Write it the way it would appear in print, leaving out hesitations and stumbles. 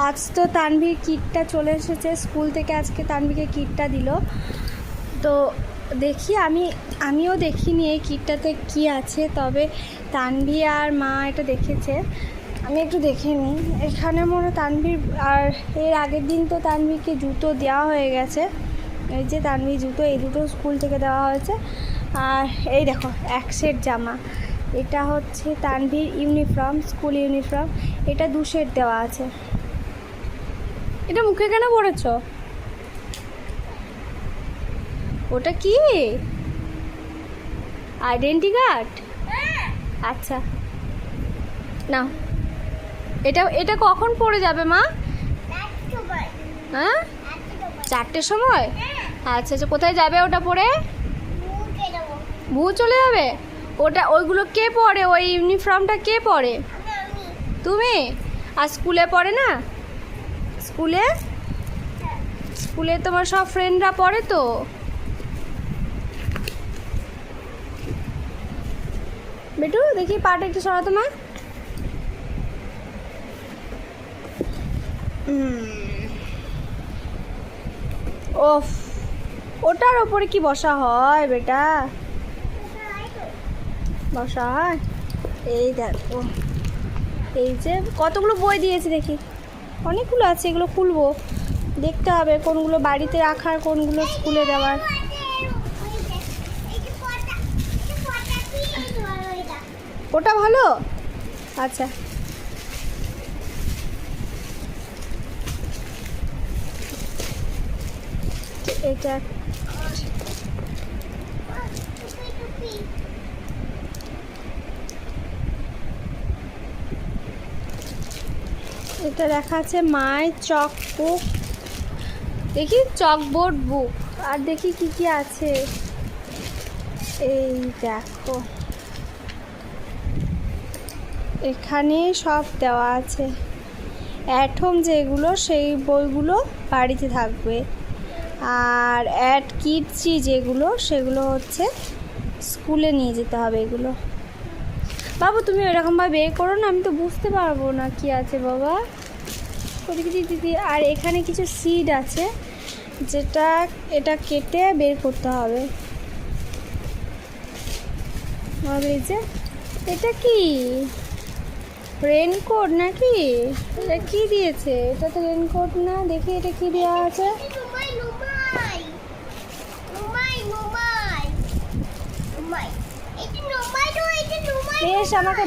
আজ তো তানভীর কিটটা চলে এসেছে স্কুল থেকে, আজকে তানভীরকে কিটটা দিল। তো দেখি আমিও দেখিনি এই কিটটাতে কি আছে, তবে তানভী আর মা এটা দেখেছে, আমি একটু দেখে নিই। এখানে মনে তানভীর আর এর আগের দিন তো তানভীরকে জুতো দেওয়া হয়ে গেছে, এই যে তানভীর জুতো, এই দুটো স্কুল থেকে দেওয়া হয়েছে। আর এই দেখো এক সেট জামা, এটা হচ্ছে তানভীর ইউনিফর্ম, স্কুল ইউনিফর্ম, এটা 2 সেট দেওয়া আছে। এটা মুখে কেন পড়েছ? ওটা কি আইডেন্টি কার্ড? আচ্ছা না, এটা কখন পড়ে যাবে মা? হ্যাঁ 4টের সময়? আচ্ছা আচ্ছা, কোথায় যাবে ওটা পরে? ভু চলে যাবে? ওইগুলো কে পরে? ওই ইউনিফর্মটা কে পরে? তুমি? আর স্কুলে পড়ে না? স্কুলে তোমার সব ফ্রেন্ডরা পড়ে তো। বেটু দেখি পাটা একটু সরাতো মা। ওফ, ওটার ওপরে কি বসা হয় বেটা? বসা হয়? এই দেখো, এই যে কতগুলো বই দিয়েছে দেখি, অনেকগুলো আছে, এগুলো খুলবো, দেখতে হবে কোনগুলো বাড়িতে রাখার, কোনগুলো স্কুলে দেওয়ার। ওটা ভালো? আচ্ছা, এটা এটা লেখা আছে মাই চক বুক, দেখি চকবোর্ড বুক, আর দেখি কি কি আছে। এই দেখো এখানে সব দেওয়া আছে, অ্যাট হোম যেগুলো সেই বইগুলো বাড়িতে থাকবে, আর অ্যাট কিডসি যেগুলো সেগুলো হচ্ছে স্কুলে নিয়ে যেতে হবে। এগুলো বাবু তুমি এরকমভাবে বের করো না, আমি তো বুঝতে পারবো না কি আছে বাবা। ওদিকে দিদি, আর এখানে কিছু সিড আছে যেটা এটা কেটে বের করতে হবে। এই যে এটা কি রেনকোট নাকি? এটা কি দিয়েছে? এটা তো রেনকোট না, দেখি এটা কি দেওয়া আছে। বেশ আমাকে